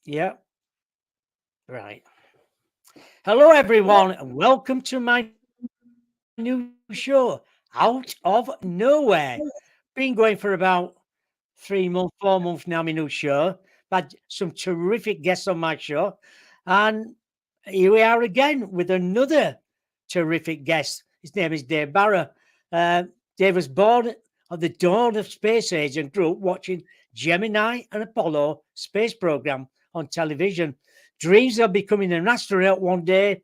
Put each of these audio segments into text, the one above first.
Yeah, right. Hello, everyone, and welcome to my new show, Out of Nowhere. Been going for about 3 months, 4 months now, my new show. Had some terrific guests on my show. And here we are again with another terrific guest. His name is Dave Barra. Dave was born at the dawn of space age and grew up watching Gemini and Apollo space program on television. Dreams of becoming an astronaut one day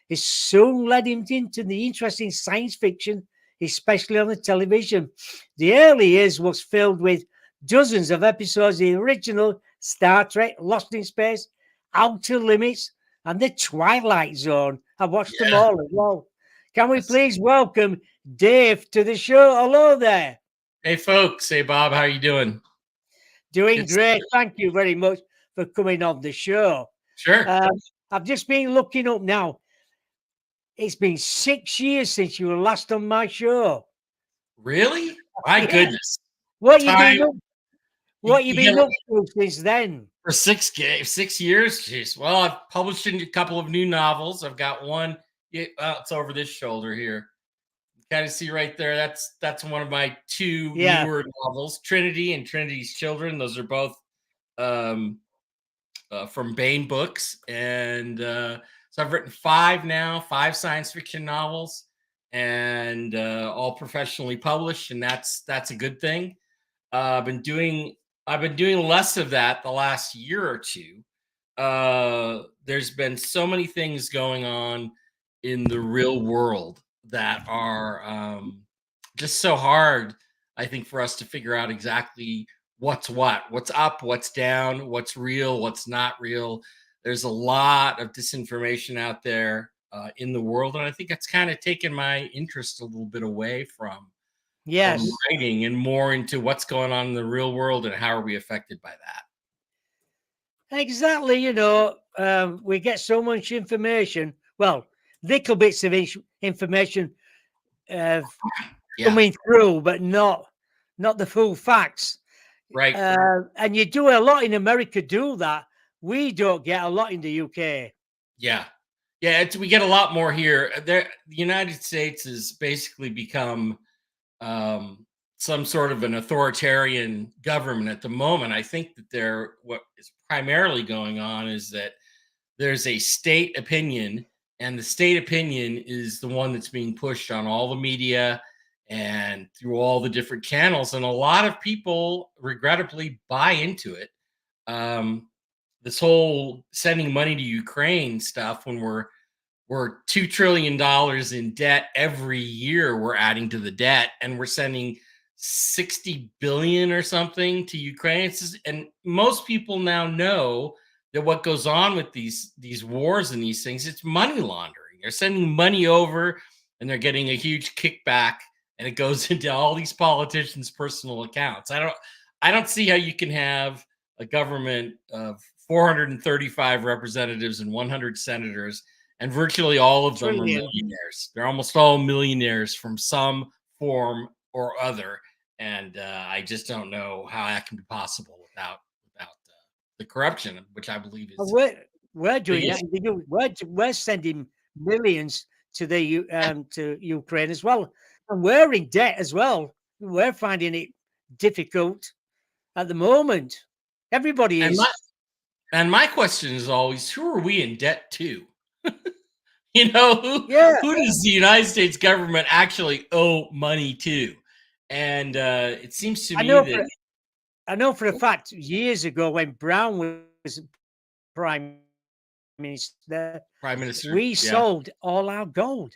is soon led him into the interesting science fiction, especially on the television. The early years was filled with dozens of episodes of the original Star Trek, Lost in Space, Outer Limits, and The Twilight Zone. I watched them Yeah. all as well. Can we That's, please welcome Dave to the show? Hello there. hey, folks. Hey, Bob. How you doing? Doing It's great. Thank you very much for coming on the show. sure. Um, I've just been looking up now. It's been 6 years since you were last on my show. Really? My Yeah. goodness. What you Time. been up? You, What you you get been up to since then? for 6 years. Jeez. Well, I've published a couple of new novels. I've got one. It's over this shoulder here. You kind of see right there. That's one of my two Yeah. newer novels, Trinity and Trinity's Children. Those are both um, from Bain Books, and so I've written five now, five science fiction novels, and all professionally published, and that's a good thing. I've been doing less of that the last year or two. There's been so many things going on in the real world that are just so hard, I think, for us to figure out exactly what's up, what's down, what's real, what's not real. There's a lot of disinformation out there in the world, and I think it's kind of taken my interest a little bit away from Yes. writing and more into what's going on in the real world and how are we affected by that. Exactly. We get so much information. Well, little bits of information uh, Yeah, coming through, but not the full facts. right. And you do a lot in America. Do that. We don't get a lot in the UK. Yeah. Yeah, we get a lot more here. The United States has basically become um, some sort of an authoritarian government at the moment. I think that what is primarily going on is that there's a state opinion, and the state opinion is the one that's being pushed on all the media and through all the different channels. And a lot of people, regrettably, buy into it. Um, this whole sending money to Ukraine stuff, when we're $2 trillion in debt every year, we're adding to the debt, and we're sending 60 billion or something to Ukraine. And most people now know that what goes on with these wars and these things, it's money laundering. They're sending money over and they're getting a huge kickback, and it goes into all these politicians' personal accounts. I don't see how you can have a government of 435 representatives and 100 senators, and virtually all of them are Trillion. millionaires. They're almost all millionaires from some form or other, and I just don't know how that can be possible without the corruption, which I believe And is we're doing big that. issue. We're sending millions to to Ukraine as well, and we're in debt as well. We're finding it difficult at the moment. Everybody And my is. and my question is always, who are we in debt to? You know, who Yeah, who does the United States government actually owe money to? And it seems to I me know that I know for a fact years ago when Brown was prime minister, we sold Prime all our Minister, gold,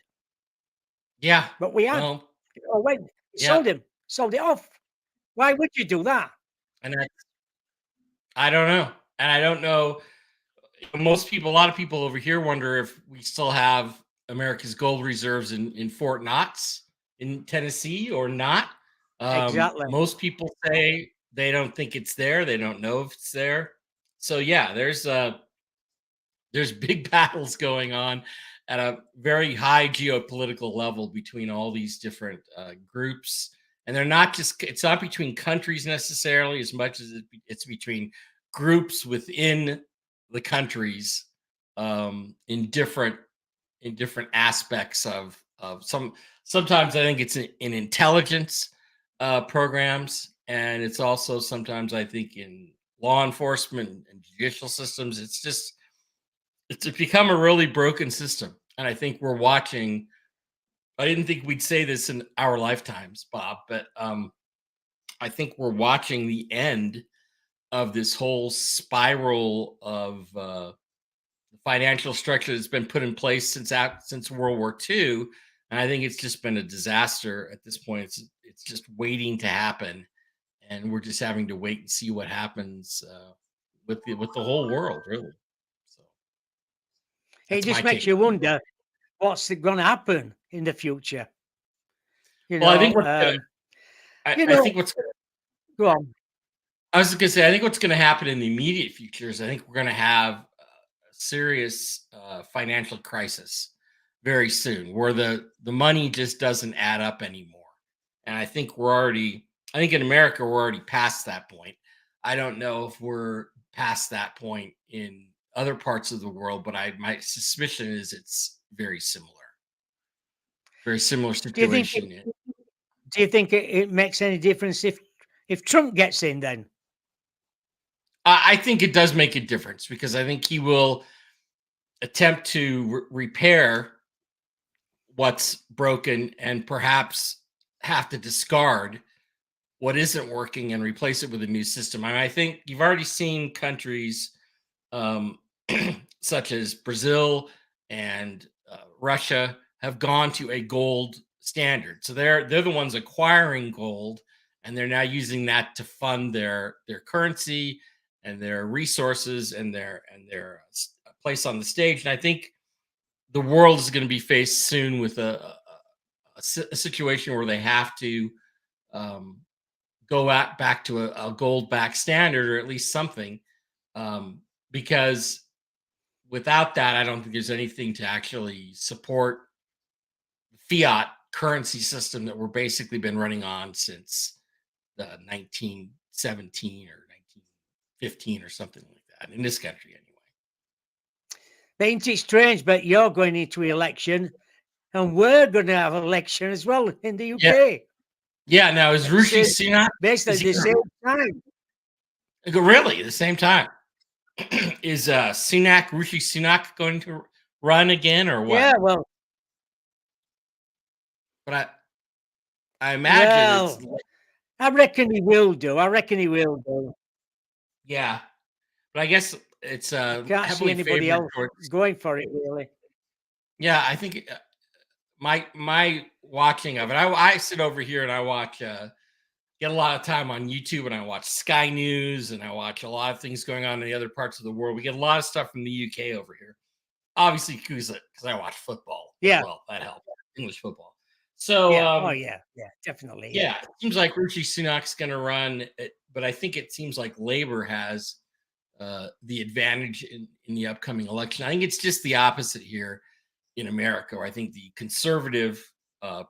yeah, but we yeah, had. well, Oh wait, yeah, sold it off. Why would you do that? and I don't know, and I don't know. Most people, a lot of people over here wonder if we still have America's gold reserves in Fort Knox in Tennessee or not. Exactly. Most people say they don't think it's there. They don't know if it's there. So yeah, there's big battles going on at a very high geopolitical level between all these different groups, and they're not just it's not between countries necessarily as much as it's between groups within the countries in different aspects of sometimes I think it's in intelligence programs, and it's also sometimes I think in law enforcement and judicial systems. It's become a really broken system, and I think we're watching. I didn't think we'd say this in our lifetimes, Bob, but I think we're watching the end of this whole spiral of financial structure that's been put in place since World War II, and I think it's just been a disaster at this point. It's just waiting to happen, and we're just having to wait and see what happens with the whole world, really. So It that's my just makes take. you wonder what's going to happen in the future. You Well, I think know, what's gonna, you I know. think what's Go on. I was gonna say I think what's going to happen in the immediate future is I think we're going to have a serious financial crisis very soon, where the money just doesn't add up anymore. And I think in America we're already past that point. I don't know if we're past that point in other parts of the world, but my suspicion is it's very similar Do you think situation. it makes any difference if Trump gets in then? I think it does make a difference because I think he will attempt to repair what's broken and perhaps have to discard what isn't working and replace it with a new system. And I think you've already seen countries um, such as Brazil and Russia have gone to a gold standard. So they're the ones acquiring gold, and they're now using that to fund their currency and their resources and their place on the stage. And I think the world is going to be faced soon with a situation where they have to um, back to a gold back standard or at least something, because without that, I don't think there's anything to actually support the fiat currency system that we're basically been running on since the 1917 or 1915 or something like that in this country anyway. Ain't it strange? But you're going into election, and we're going to have an election as well in the Yeah, UK yeah. Now is at the Rishi same, Sunak? Is basically he the same time. really at the same time? Is Rishi Sunak going to run again or what? Yeah, well, But I imagine it's well, I reckon he will do. I reckon he will do. yeah. But I guess it's I can't see heavily anybody favored else towards. going for it, really. Yeah, I think my watching of it. I sit over here and I watch. Get a lot of time on YouTube, and I watch Sky News, and I watch a lot of things going on in the other parts of the world. We get a lot of stuff from the UK over here. Obviously, because I watch football as Yeah, well. That helps. English football. So yeah. Oh, yeah, definitely. Yeah. yeah, it seems like Rishi Sunak's going to run, but I think it seems like Labor has the advantage in the upcoming election. I think it's just the opposite here in America, where I think the conservative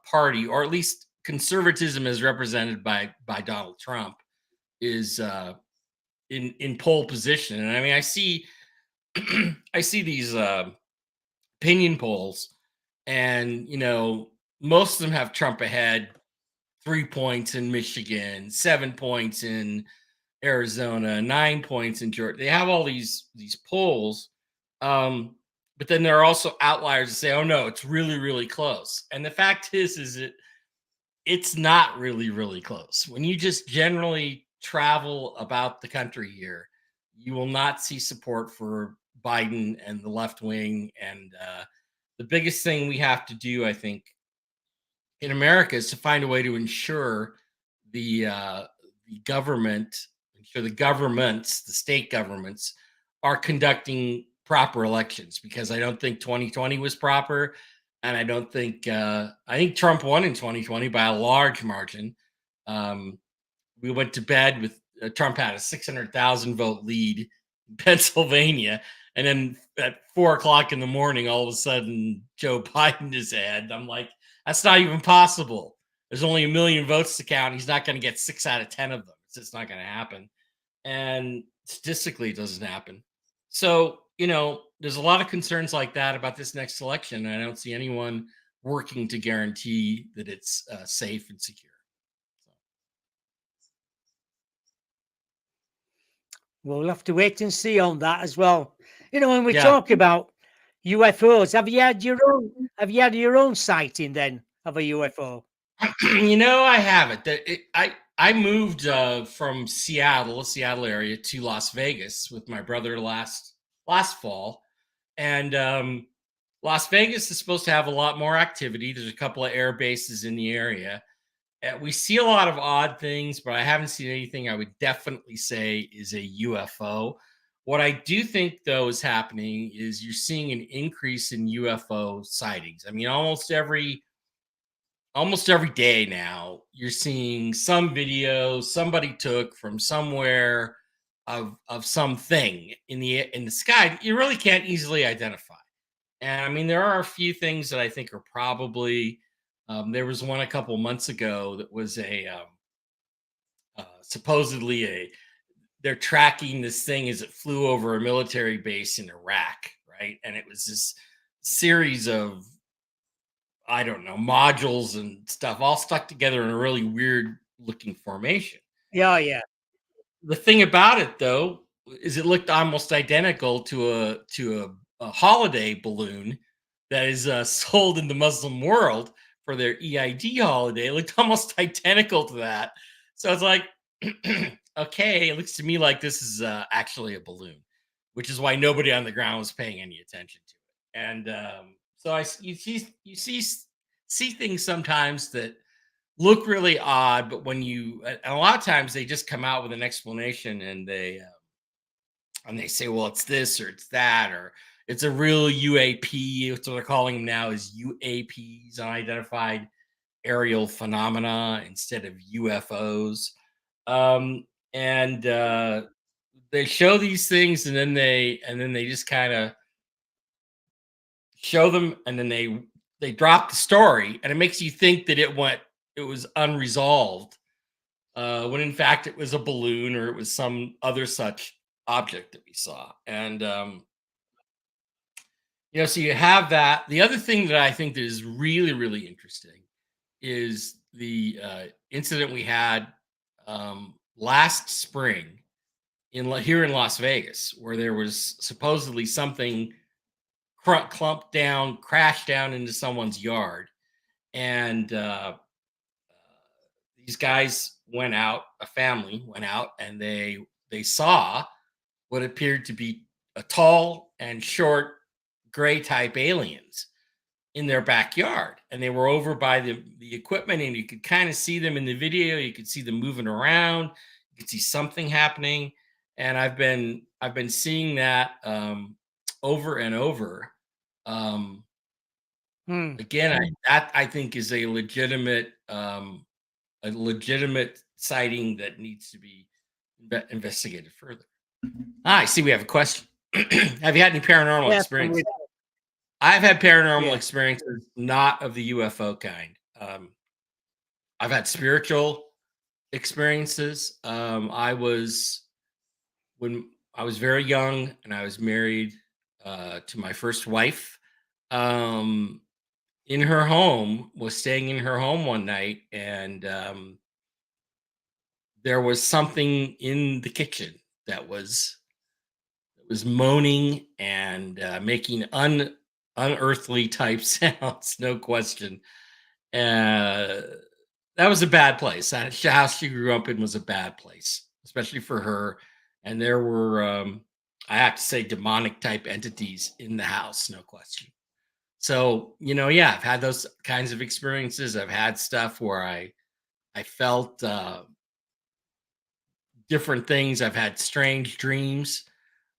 party, or at least conservatism as represented by Donald Trump, is in pole position. And I mean, I see I see these opinion polls, and most of them have Trump ahead 3 points in Michigan, 7 points in Arizona, 9 points in Georgia. They have all these polls, but then there are also outliers that say, "Oh no, it's really really close." And the fact is it's not really really close. When you just generally travel about the country here, you will not see support for Biden and the left wing. And the biggest thing we have to do, I think, in America is to find a way to ensure the government, ensure the governments, the state governments, are conducting proper elections. Because I don't think 2020 was proper, and I think Trump won in 2020 by a large margin. Um, we went to bed with Trump had a 600,000 vote lead in Pennsylvania. And then at 4 o'clock in the morning, all of a sudden, Joe Biden is ahead. I'm like, that's not even possible. There's only 1 million votes to count. He's not going to get 6 out of 10 of them. It's just not going to happen. And statistically, it doesn't happen. So, there's a lot of concerns like that about this next election. And I don't see anyone working to guarantee that it's safe and secure. So, We'll have to wait and see on that as well. When we yeah. talk about UFOs, have you had your own sighting then of a UFO? I haven't. I moved from Seattle area, to Las Vegas with my brother last fall, and Las Vegas is supposed to have a lot more activity. There's a couple of air bases in the area. We see a lot of odd things, but I haven't seen anything I would definitely say is a UFO. What I do think, though, is happening is you're seeing an increase in UFO sightings. I mean, almost every day now, you're seeing some video somebody took from somewhere of something in the sky you really can't easily identify. And I mean, there are a few things that I think are probably. There was one a couple months ago that was supposedly a they're tracking this thing as it flew over a military base in Iraq, right? And it was this series of, I don't know, modules and stuff all stuck together in a really weird looking formation. Yeah, yeah. The thing about it, though, is it looked almost identical to a holiday balloon that is sold in the Muslim world for their EID holiday. It looked almost identical to that. So it's like, okay, it looks to me like this is actually a balloon, which is why nobody on the ground was paying any attention to it. And so you see things sometimes that look really odd, but and a lot of times they just come out with an explanation, and they say, well, it's this or it's that, or it's a real UAP. That's what they're calling them now, is UAPs, unidentified aerial phenomena, instead of UFOs. And they show these things, and then they just kind of show them, and then they drop the story, and it makes you think that it was unresolved, when in fact it was a balloon, or it was some other such object that we saw. And so you have that. The other thing that I think that is really, really interesting is the incident we had last spring here in Las Vegas, where there was supposedly something crashed down into someone's yard. And these guys went out, a family went out, and they saw what appeared to be a tall and short gray type aliens in their backyard. And they were over by the equipment, and you could kind of see them in the video. You could see them moving around. You could see something happening. And I've been seeing that over and over. Um, Hmm. Again, that I think is a legitimate sighting that needs to be investigated further. I see we have a question. Have you had any paranormal Yes, I'm experience? with. I've had paranormal Yeah. experiences, not of the UFO kind. I've had spiritual experiences. When I was very young, and I was married to my first wife. Um, was staying in her home one night, and there was something in the kitchen that was moaning and making unearthly type sounds, no question. Uh, that was a bad place. That house she grew up in was a bad place, especially for her. And there were, I have to say, demonic type entities in the house, no question. So, yeah, I've had those kinds of experiences. I've had stuff where I felt different things. I've had strange dreams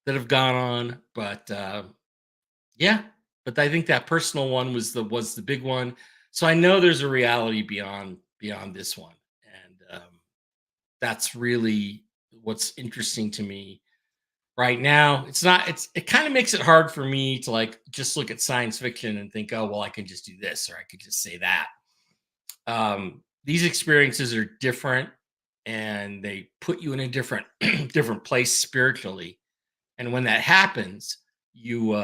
that have gone on, but yeah, but I think that personal one was the big one. So I know there's a reality beyond this one, and that's really what's interesting to me right now. It's not. It kind of makes it hard for me to like just look at science fiction and think, oh well, I can just do this, or I could just say that. These experiences are different, and they put you in a different different place spiritually. And when that happens, you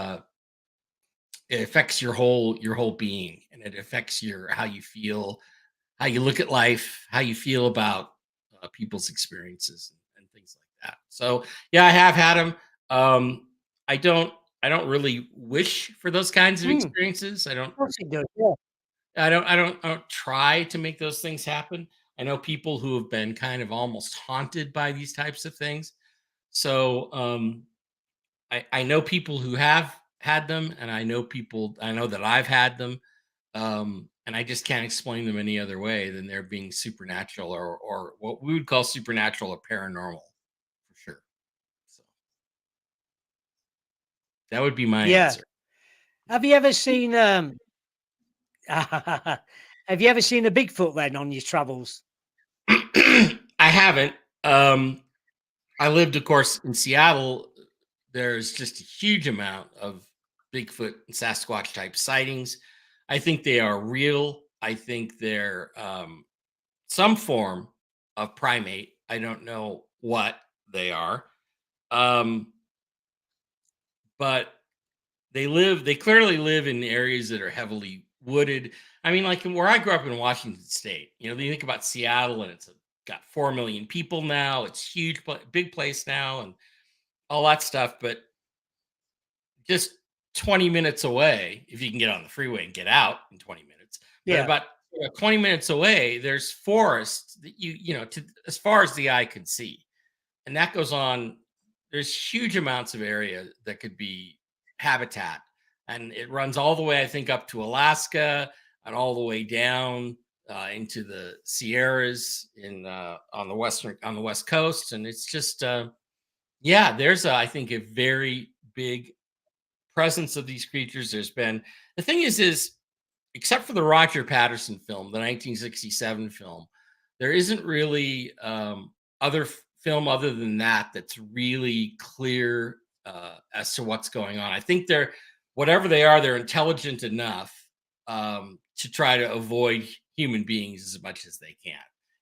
it affects your whole being, and it affects your how you feel, how you look at life, how you feel about people's experiences and things like that. So yeah, I have had them. Um, I don't I don't really wish for those kinds of Mm, of experiences. course it does. Yeah. I don't try to make those things happen. I know people who have been kind of almost haunted by these types of things. So I know people who have had them, and I know that I've had them, and I just can't explain them any other way than they're being supernatural, or what we would call supernatural or paranormal, for sure. So that would be my Yeah. answer. Have you ever seen have you ever seen a Bigfoot then on your travels? I haven't. Um, I lived, of course, in Seattle. There's just a huge amount of Bigfoot and Sasquatch type sightings. I think they are real. I think they're some form of primate. I don't know what they are. Um, but they clearly live in areas that are heavily wooded. I mean, like where I grew up in Washington State, you think about Seattle, and got 4 million people now. It's huge, big place now, and all that stuff. But just 20 minutes away, if you can get on the freeway and get out in 20 minutes, but Yeah. about 20 minutes away, there's forests that to as far as the eye can see. And that goes on. There's huge amounts of area that could be habitat, and it runs all the way, I think, up to Alaska and all the way down into the Sierras in on the west coast. And it's just yeah, there's I think a very big presence of these creatures. There's been the thing is except for the Roger Patterson film, the 1967 film, there isn't really film other than that that's really clear as to what's going on. I think whatever they are, they're intelligent enough to try to avoid human beings as much as they can.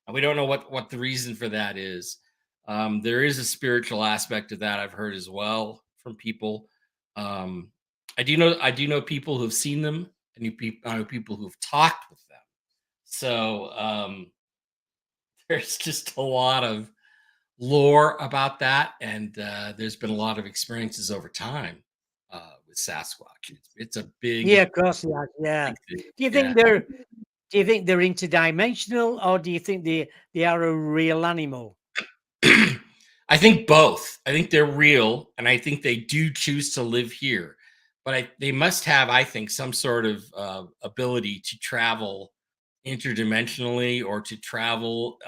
And we don't know what the reason for that is. There is a spiritual aspect of that, I've heard as well from people. Um, I do know people who've seen them. I know people who've talked with them. So there's just a lot of lore about that, and there's been a lot of experiences over time with Sasquatch. It's a Yeah, of course they are. Yeah. big thing. Do you Yeah. think they're do you think they're interdimensional, or do you think they are a real animal? I think both. I think they're real, and I think they do choose to live here. But they must have, I think, some sort of ability to travel interdimensionally, or to travel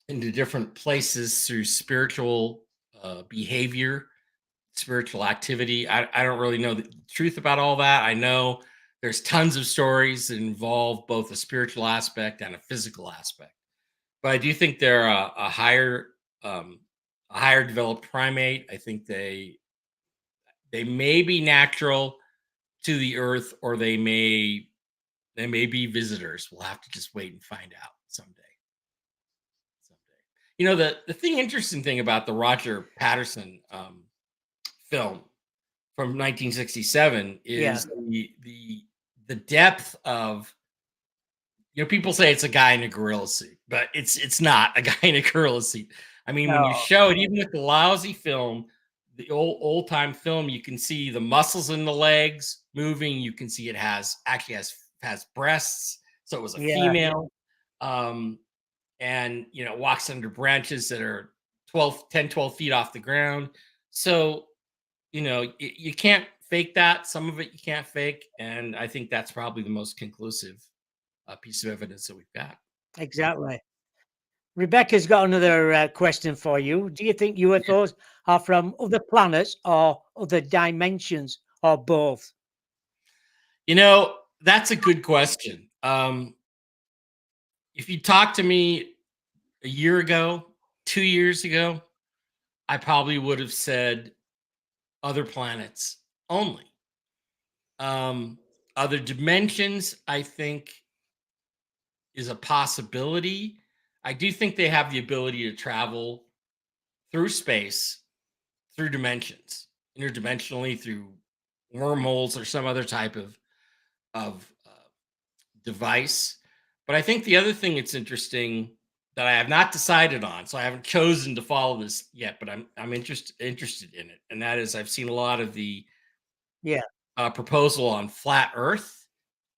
into different places through spiritual behavior, spiritual activity. I don't really know the truth about all that. I know there's tons of stories that involve both a spiritual aspect and a physical aspect. But I do think they're um, a higher developed primate. I think they may be natural to the earth, or they may be visitors. We'll have to just wait and find out someday. Someday. The thing interesting thing about the Roger Patterson film from 1967 Yeah. is the depth of, people say it's a guy in a gorilla suit, but it's not a guy in a gorilla suit. I mean, when you No. show it, even with the lousy film, the old time film, you can see the muscles in the legs moving. You can see it has breasts, so it was a Yeah. female. Um, and walks under branches that are 12 feet off the ground. So you can't fake that. Some of it you can't fake, and I think that's probably the most conclusive piece of evidence that we've got. Exactly. Rebecca's got another question for you. Do you think UFOs are from other planets or other dimensions, or both? That's a good question. If you talked to me a year ago, 2 years ago, I probably would have said other planets only. Um, Other dimensions, I think, is a possibility. I do think they have the ability to travel through space. through dimensions, interdimensionally through wormholes or some other type of device. But I think the other thing that's interesting that I have not decided on, so I haven't chosen to follow this yet, but I'm interested in it, and that is I've seen a lot of the Yeah. proposal on flat Earth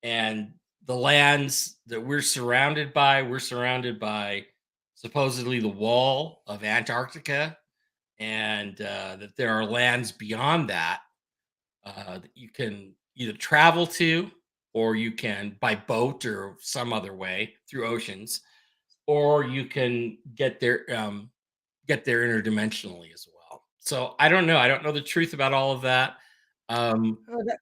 and the lands that we're surrounded by. We're surrounded by supposedly the wall of Antarctica, and that there are lands beyond that that you can either travel to, or you can by boat or some other way through oceans, or you can get there interdimensionally as well. So I don't know. I don't know the truth about all of that. Um, Oh, that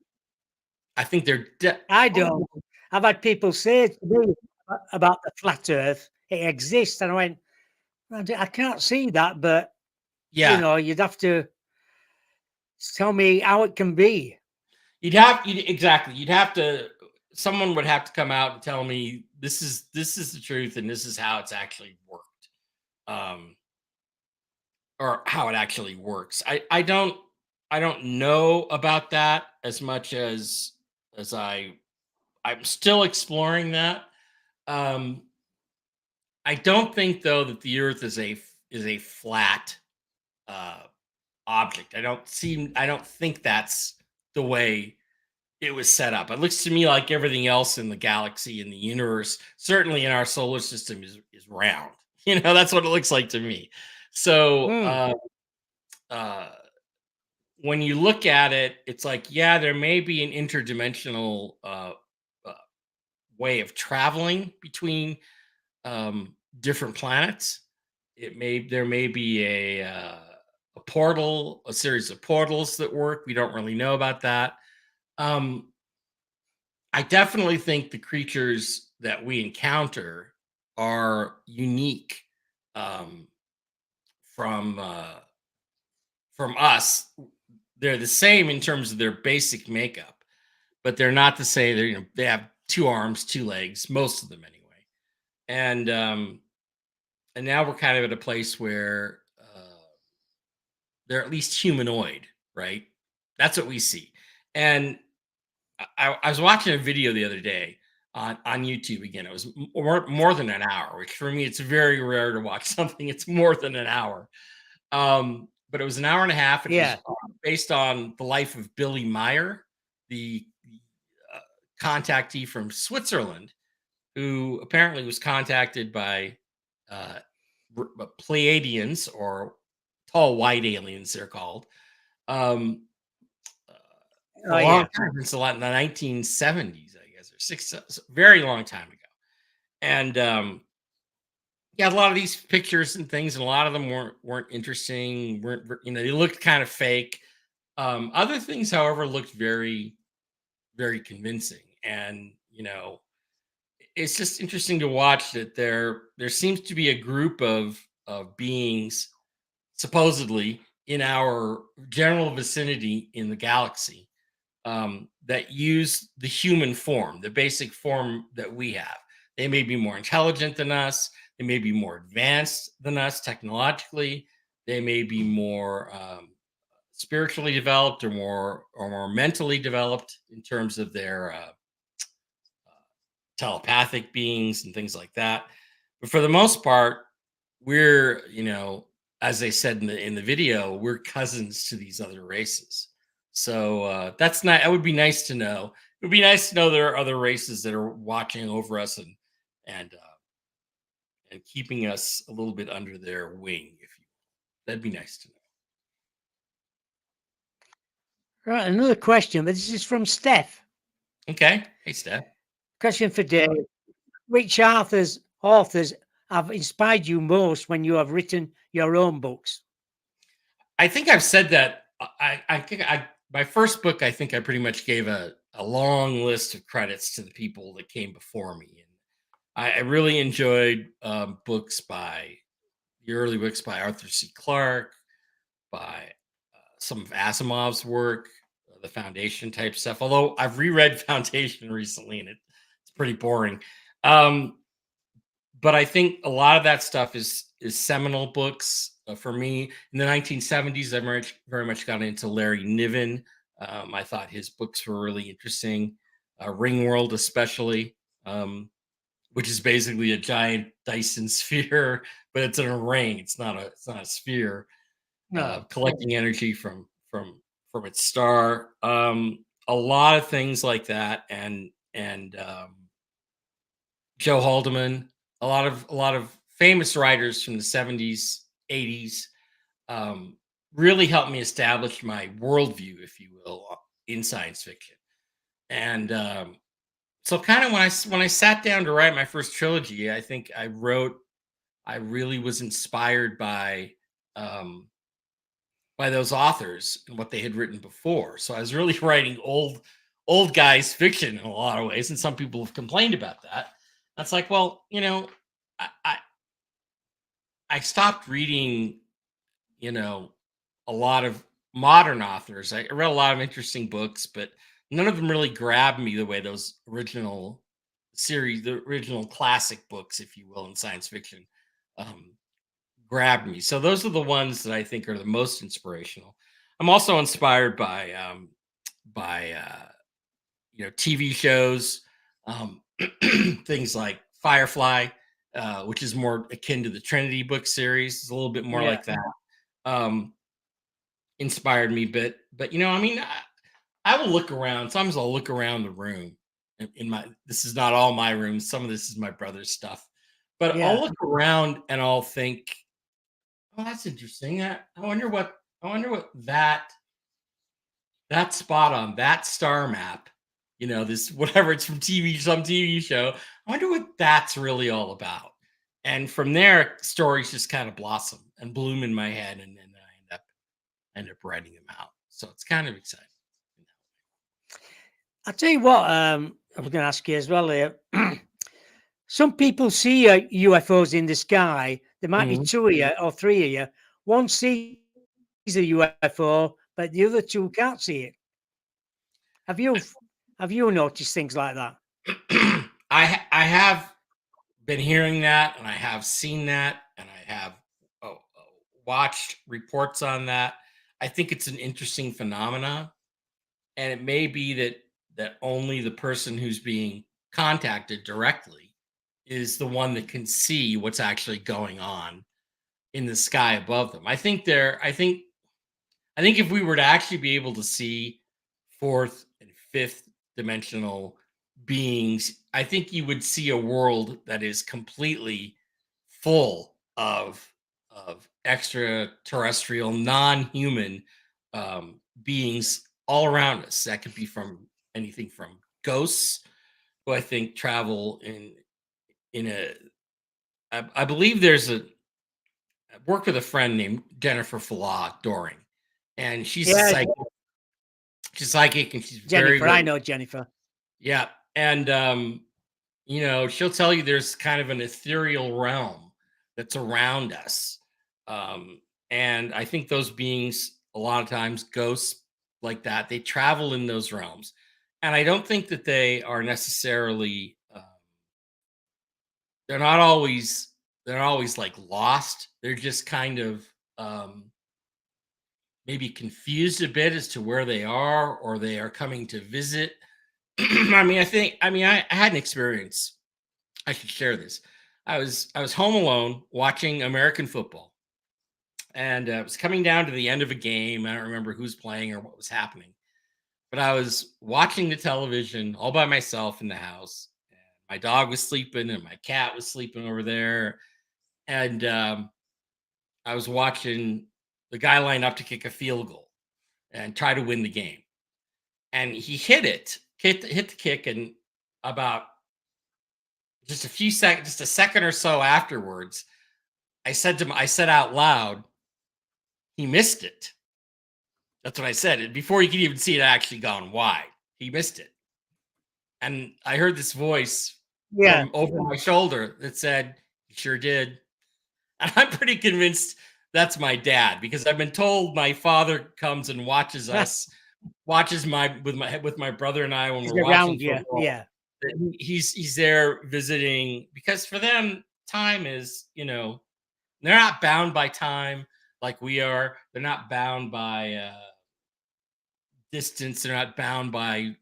I think they're I don't. I've had people say to me about the flat Earth, it exists, and I went, I can't see that, but yeah. you'd have to tell me how it can be. Exactly. You'd have to. Someone would have to come out and tell me this is the truth and this is how it's actually worked, um, or how it actually works. I don't know about that as much as I'm still exploring that. Um, I don't think though that the Earth is a flat uh, object. I don't think that's the way it was set up. It looks to me like everything else in the galaxy and the universe, certainly in our solar system, is round. That's what it looks like to me. So Hmm. uh, when you look at it, it's like, yeah, there may be an interdimensional uh, way of traveling between different planets. There may be a portal, a series of portals that work. We don't really know about that. Um, I definitely think the creatures that we encounter are unique, um, from from us. They're the same in terms of their basic makeup, but they're not the same. They have two arms, two legs, most of them anyway. And and now we're kind of at a place where they're at least humanoid, right? That's what we see. And I was watching a video the other day on YouTube again. It was more than an hour, which for me it's very rare to watch something. It's more than an hour. But it was an hour and a half. It was Yeah. based on the life of Billy Meyer, the uh, contactee from Switzerland, who apparently was contacted by uh, Pleiadians, or tall white aliens, they're called. Um, uh, for Oh, a long yeah. time, since the 1970s, I guess, or six, very long time ago. And yeah, a lot of these pictures and things, and a lot of them weren't interesting. They looked kind of fake. Other things, however, looked very, very convincing. And it's just interesting to watch that there seems to be a group of beings supposedly in our general vicinity in the galaxy, that use the human form, the basic form that we have. They may be more intelligent than us. They may be more advanced than us technologically. They may be more spiritually developed, or more mentally developed in terms of their telepathic beings and things like that. But for the most part, we're, as they said in the video, we're cousins to these other races. So that's not. It would be nice to know. It would be nice to know there are other races that are watching over us and keeping us a little bit under their wing, if you. That'd be nice to know. Right. Another question, but this is from Steph. Okay. Hey, Steph. Question for Dave. Which authors have inspired you most when you have written your own books? I think I've said that. I think my first book, I think I pretty much gave a long list of credits to the people that came before me, and I really enjoyed the early books by Arthur C. Clarke, by some of Asimov's work, the Foundation type stuff. Although I've reread Foundation recently, and it's pretty boring. Um, but I think a lot of that stuff is seminal books. for me. In the 1970s, I very much got into Larry Niven. I thought his books were really interesting. Ringworld, especially, which is basically a giant Dyson sphere, but it's in a ring. It's not a sphere. No. Collecting energy from its star. A lot of things like that, and Joe Haldeman, a lot of famous writers from the 70s, 80s, really helped me establish my worldview, if you will, in science fiction. And so, kind of when I sat down to write my first trilogy, I think I really was inspired by those authors and what they had written before. So I was really writing old guys fiction in a lot of ways, and some people have complained about that. That's like, well, I I, I stopped reading, you know, a lot of modern authors. I read a lot of interesting books, but none of them really grabbed me the way those the original classic books, if you will, in science fiction, um, grabbed me. So those are the ones that I think are the most inspirational. I'm also inspired by TV shows, um, things like Firefly, which is more akin to the Trinity book series. It's a little bit more Yeah. like that. Um, Inspired me, but I mean, I will look around. Sometimes I'll look around the room. In my This is not all my room. Some of this is my brother's stuff, but I'll Yeah. look around and I'll think, oh, that's interesting. I wonder what that spot on that star map, this whatever it's from some TV show. I wonder what that's really all about. And from there, stories just kind of blossom and bloom in my head, and then I end up writing them out. So it's kind of exciting. I'll tell you what, I was going to ask you as well here. Some people see UFOs in the sky. There might be Mhm. two of you or three of you. One sees a UFO, but the other two can't see it. Have you have you noticed things like that? I have been hearing that, and I have seen that, and I have watched reports on that. I think it's an interesting phenomena, and it may be that only the person who's being contacted directly is the one that can see what's actually going on in the sky above them. I think if we were to actually be able to see fourth and fifth dimensional beings, I think you would see a world that is completely full of extraterrestrial, non-human beings all around us. That could be from anything from ghosts, who I think travel in a. I believe there's a. I worked with a friend named Jennifer Falah Doring, and Yeah, she's psychic, and she's very, Jennifer. I very, know Jennifer. yeah. And she'll tell you there's kind of an ethereal realm that's around us. Um, and I think those beings, a lot of times, ghosts like that, they travel in those realms. And I don't think that they are necessarily, they're not always, they're not always like lost. They're just kind of, um, maybe confused a bit as to where they are, or they are coming to visit. I had an experience. I should share this. I was home alone watching American football, and it was coming down to the end of a game. I don't remember who's playing or what was happening, but I was watching the television all by myself in the house. And my dog was sleeping, and my cat was sleeping over there, and I was watching the guy line up to kick a field goal and try to win the game. And he hit the kick, and about just a second or so afterwards, I said out loud, "He missed it." That's what I said. Before you could even see it actually gone wide, he missed it. And I heard this voice Yeah. from over my shoulder that said, "He sure did." And I'm pretty convinced that's my dad, because I've been told my father comes and watches with my brother and I when He's we're watching around you. football. Yeah. He's there visiting, because for them time is, they're not bound by time. like we are. They're not bound by distance. They're not bound by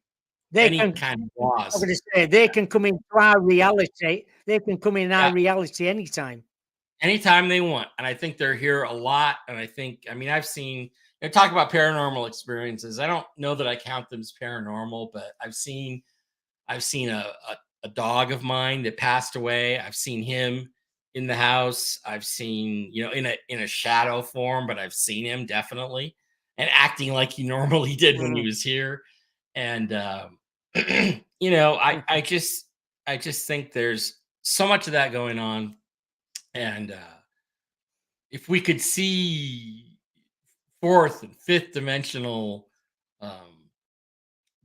They any can, kind of I'm laws. going to say, they can come into our reality. They can come in our Yeah, reality anytime. anytime they want. And I think they're here a lot. And I think, I mean, I've seen, talk about paranormal experiences. I don't know that I count them as paranormal, but I've seen a dog of mine that passed away. I've seen him in the house. I've seen, in a shadow form, but I've seen him definitely and acting like he normally did when he Mm. was here. And I just think there's so much of that going on. And if we could see fourth and fifth dimensional um,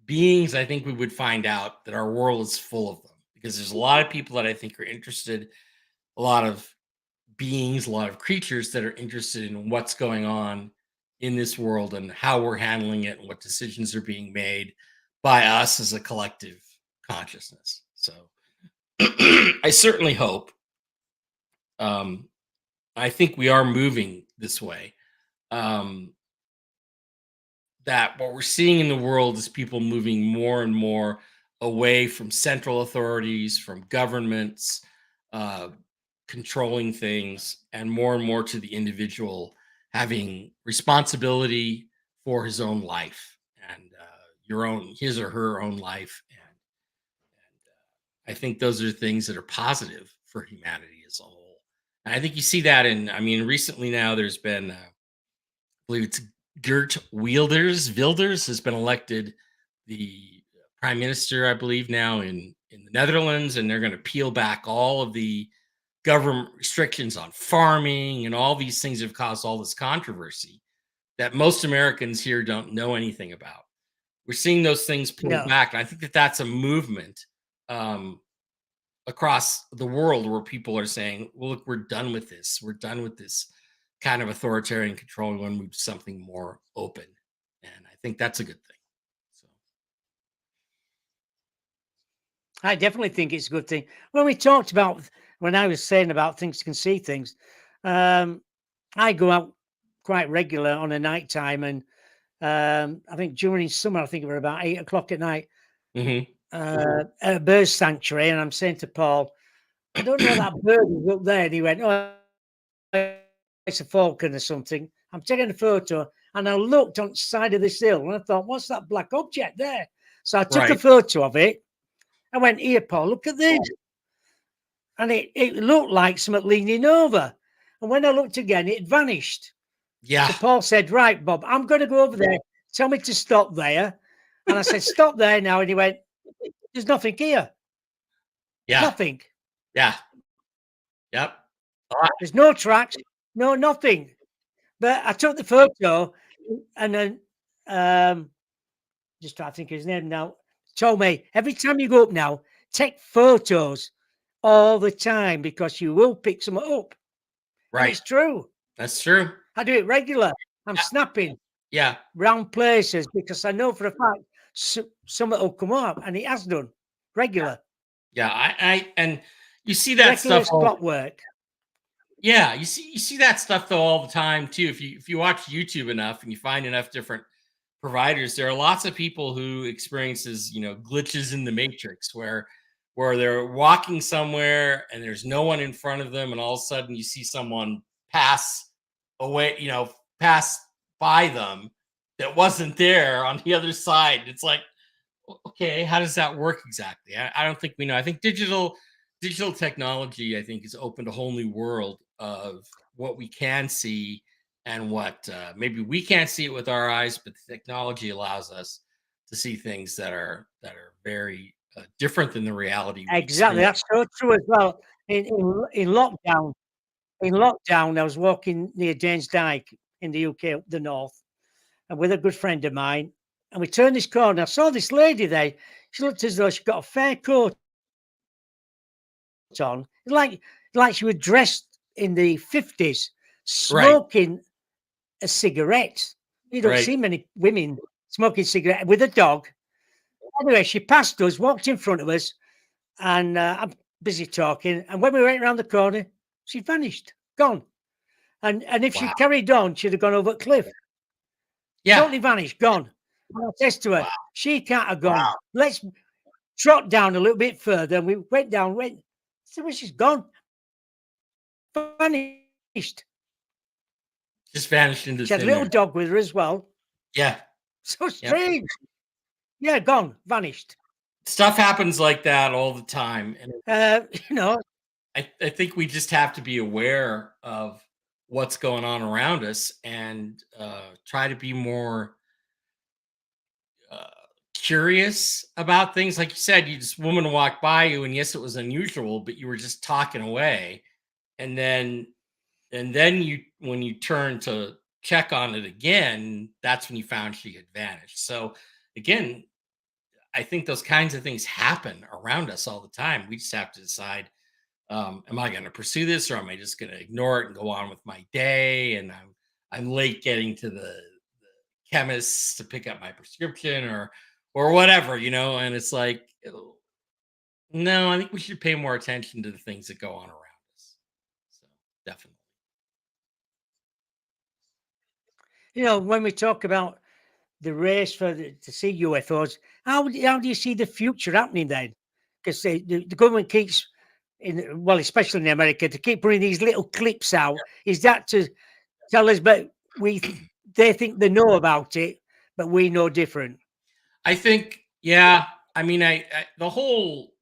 beings, I think we would find out that our world is full of them because there's a lot of people that I think are interested, a lot of beings, a lot of creatures that are interested in what's going on in this world and how we're handling it and what decisions are being made by us as a collective consciousness. So I certainly hope. Um, I think we are moving this way. Um, that what we're seeing in the world is people moving more and more away from central authorities, from governments, uh, controlling things, and more to the individual having responsibility for his own life and your own, his or her own life. And I think those are things that are positive for humanity as a whole. And I think you see that in, I mean, recently now there's been believe it's Geert Wilders has been elected the prime minister, I believe, now in the Netherlands, and they're going to peel back all of the government restrictions on farming and all these things have caused all this controversy that most Americans here don't know anything about. We're seeing those things pulled No, back, and I think that that's a movement um, across the world where people are saying, well, look, we're done with this. We're done with this kind of authoritarian control. We want to move to something more open. And I think that's a good thing. So, I definitely think it's a good thing. When we talked about, when I was saying about things can see things, um, I go out quite regular on a night time, and I think during summer, I think it was about 8 o'clock at night, mhm. at a bird sanctuary, and I'm saying to Paul, I don't know that bird is up there. And he went, oh, it's a falcon or something. I'm taking a photo, and I looked on the side of this hill, and I thought, what's that black object there? So I took a Right. photo of it. I went, here, Paul, look at this. And it looked like something leaning over. And when I looked again, it had vanished. Yeah. So Paul said, right, Bob, I'm going to go over there. Tell me to stop there. And I said, stop there now. And he went, there's nothing here. Yeah. Nothing. Yeah. Yep. Ah, There's no tracks. No, nothing. But I took the photo, and then just trying to think of his name now. Told me every time you go up now, take photos all the time because you will pick some up. And right. it's true. That's true. I do it regular. I'm Yeah. snapping Yeah. round places because I know for a fact something will come up, and it has done regular. Yeah. And you see that Regular stuff as all. clockwork. Yeah, you see that stuff though all the time too. If you watch YouTube enough and you find enough different providers, there are lots of people who experiences, glitches in the matrix where they're walking somewhere and there's no one in front of them and all of a sudden you see someone pass away, pass by them that wasn't there on the other side. It's like, okay, how does that work exactly? I don't think we know. I think digital technology, I think, has opened a whole new world of what we can see and what maybe we can't see it with our eyes, but the technology allows us to see things that are very different than the reality we Exactly. experience. That's so true as well. In lockdown, I was walking near Danes Dyke in the UK, up the north, and with a good friend of mine. And we turned this corner. I saw this lady there. She looked as though she got a fair coat on, like she was dressed in the 50s, Right, smoking a cigarette. You don't right, see many women smoking cigarette with a dog. Anyway, she passed us, walked in front of us, and I'm busy talking. And when we went around the corner, she vanished, gone. And if she Wow. carried on, she'd have gone over a cliff. Yeah. Totally vanished, gone. And I says to her, Wow. she can't have gone. Let's trot down a little bit further. And we went down, so well, she's gone. Vanished. Just vanished into She had a thin little air. dog with her as well. Yeah. So Yep. strange. Yeah, gone, vanished. Stuff happens like that all the time. And You know, I think we just have to be aware of what's going on around us and try to be more uh, curious about things. Like you said, you just woman walked by you, and yes, it was unusual, but you were just talking away, and then you when you turn to check on it again, that's when you found she had vanished. So again, I think those kinds of things happen around us all the time. We just have to decide, am I going to pursue this, or am I just going to ignore it and go on with my day? And I'm late getting to the chemist to pick up my prescription, or whatever, and it's like, no, I think we should pay more attention to the things that go on around us. So definitely. when we talk about the race to see UFOs, how do you see the future happening then? Because the government keeps, especially in America, to keep bringing these little clips out. Is that to tell us, but they think they know about it, but we know different? I think, yeah. I mean, I the whole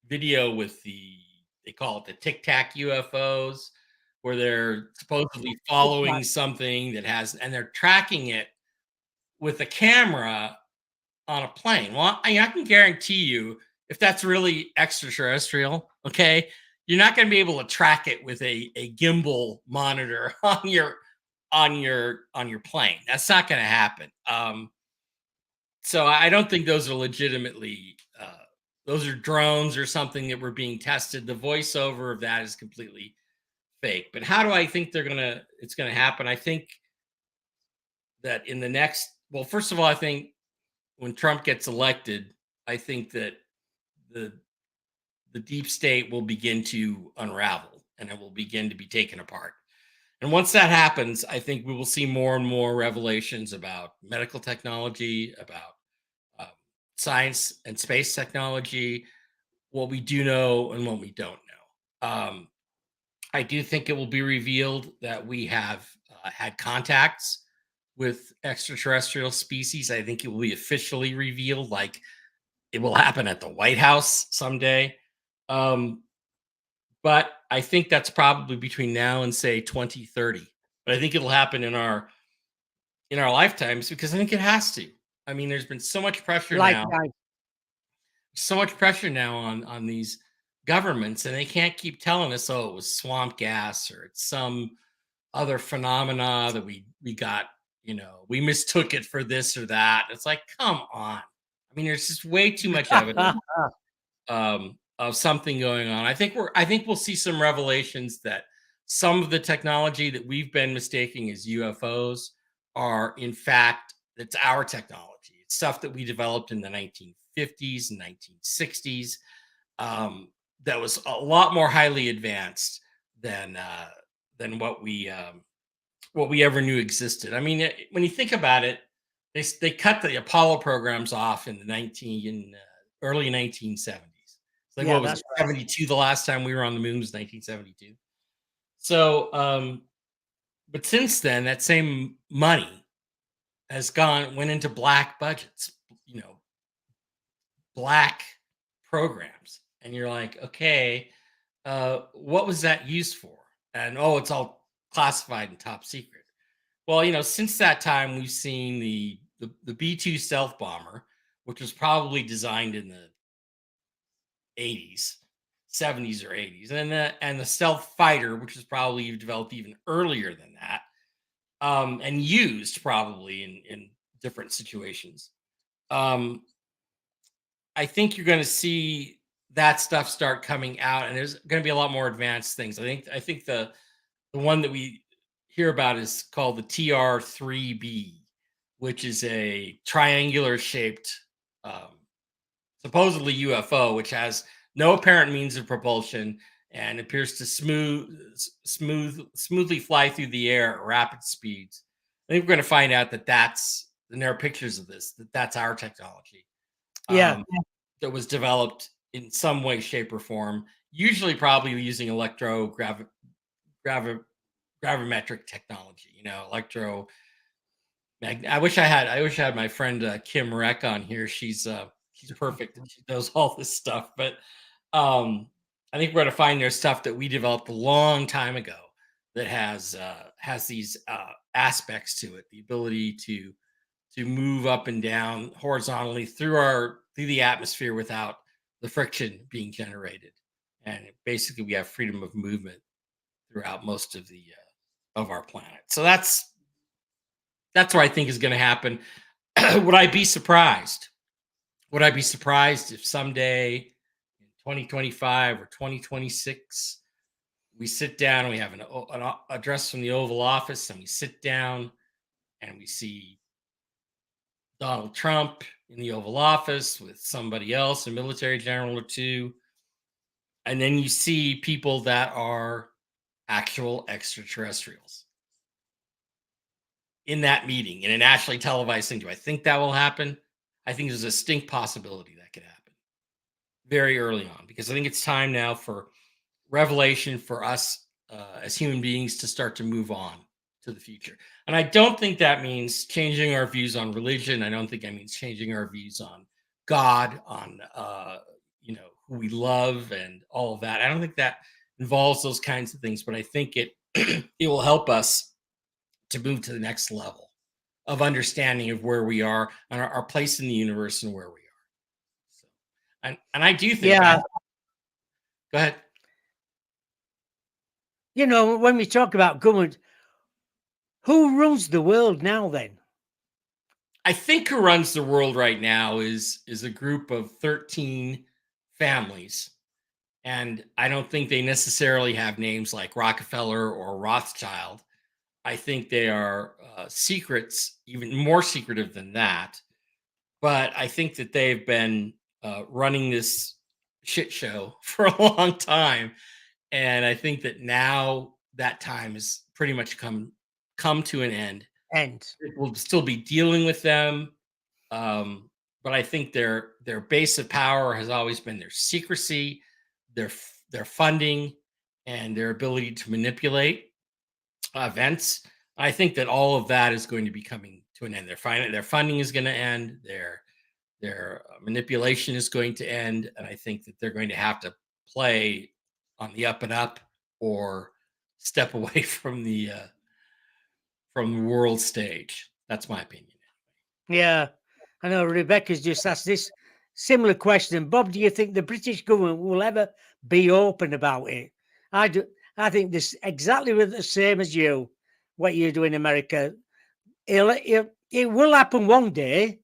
video with they call it the Tic Tac UFOs, where they're supposedly following something and they're tracking it with a camera on a plane. Well, I can guarantee you, if that's really extraterrestrial, okay, you're not going to be able to track it with a gimbal monitor on your plane. That's not going to happen. So I don't think those are legitimately those are drones or something that were being tested. The voiceover of that is completely fake. But how do I think it's gonna happen? I think that in the next well, first of all, I think when Trump gets elected, I think that the the deep state will begin to unravel and it will begin to be taken apart. And once that happens, I think we will see more and more revelations about medical technology, about um, science and space technology, what we do know and what we don't know. I do think it will be revealed that we have had contacts with extraterrestrial species. I think it will be officially revealed, like it will happen at the White House someday. Um, but I think that's probably between now and say 2030. But I think it'll happen in our lifetimes because I think it has to. I mean, there's been Lifetime. so much pressure now on these governments, and they can't keep telling us, oh, it was swamp gas or it's some other phenomena that we got, we mistook it for this or that. It's like, come on. I mean, there's just way too much evidence of something going on. I think we'll see some revelations that some of the technology that we've been mistaking as UFOs are in fact it's our technology. It's stuff that we developed in the 1950s and 1960s that was a lot more highly advanced than what we ever knew existed. I mean, when you think about it, they cut the Apollo programs off in early 1970s. It's like, Yeah, what was it, that's right. 72? The last time we were on the moon was 1972. So, but since then, that same money went into black budgets, black programs, and you're like, okay, what was that used for? And oh, it's all classified and top secret. Well, since that time, we've seen the B-2 stealth bomber, which was probably designed in the 80s, 70s or 80s, and the stealth fighter, which was probably developed even earlier than that, and used probably in different situations. Um, I think you're going to see that stuff start coming out, and there's going to be a lot more advanced things. I think the one that we hear about is called the TR-3B, which is a triangular shaped, um, supposedly UFO, which has no apparent means of propulsion and appears to smoothly fly through the air at rapid speeds. I think we're going to find out that and there are pictures of this, that's our technology, Yeah. um, that was developed in some way, shape, or form, usually probably using gravi- gravimetric technology, I wish I had my friend Kim Reck on here. She's perfect and she knows all this stuff. But I think we're going to find there's stuff that we developed a long time ago that has these aspects to it, the ability to move up and down horizontally through the atmosphere without the friction being generated. And basically, we have freedom of movement throughout most of our planet. So that's what I think is going to happen. Would I be surprised? Would I be surprised if someday in 2025 or 2026 we sit down and we have an address from the Oval Office and we sit down and we see Donald Trump in the Oval Office with somebody else, a military general or two, and then you see people that are actual extraterrestrials in that meeting in a nationally televised thing? Do I think that will happen? I think there's a distinct possibility that could happen very early on, because I think it's time now for revelation for us as human beings to start to move on to the future. And I don't think that means changing our views on religion. I don't think that means changing our views on God, on who we love and all of that. I don't think that involves those kinds of things, but I think it it will help us to move to the next level of understanding of where we are and our place in the universe and where we are. So, and I do think Yeah. that. Go ahead. When we talk about government, who rules the world now then? I think who runs the world right now is a group of 13 families. And I don't think they necessarily have names like Rockefeller or Rothschild. I think they are secrets, even more secretive than that. But I think that they've been running this shit show for a long time. And I think that now that time has pretty much come to an end. End. We'll still be dealing with them, but I think their base of power has always been their secrecy, their funding, and their ability to manipulate events. I think that all of that is going to be coming to an end. Their funding is going to end. Their manipulation is going to end, and I think that they're going to have to play on the up and up or step away from the world stage. That's my opinion. Yeah. I know Rebecca's just asked this similar question. Bob, do you think the British government will ever be open about it? I do. I think this exactly the same as you. What you do in America, it will happen one day,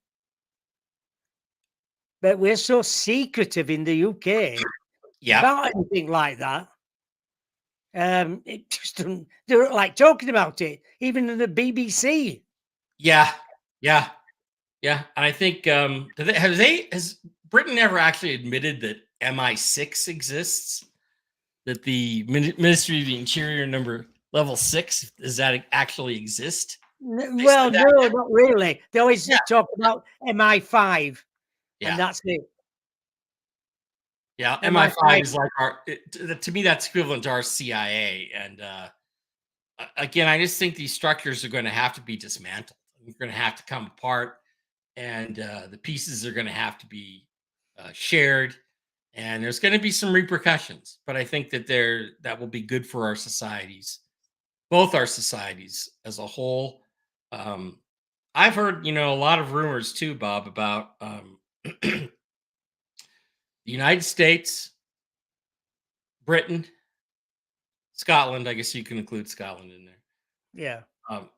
but we're so secretive in the UK Yeah, about anything like that. It just doesn't. They're like talking about it, even in the BBC. yeah, yeah, yeah. And I think has Britain ever actually admitted that MI6 exists? That the Ministry of the Interior number level 6, does that actually exist? They Well, said that. no, not really. They always Yeah, talk about MI5, and yeah, that's it. yeah. MI5 MI5. is like to me that's equivalent to our CIA. And again, I just think these structures are going to have to be dismantled. They're going to have to come apart, and the pieces are going to have to be shared. And there's going to be some repercussions, but I think that will be good for our societies, both our societies as a whole. Um, I've heard, a lot of rumors too, Bob, about the United States, Britain, Scotland. I guess you can include Scotland in there. Yeah. Um,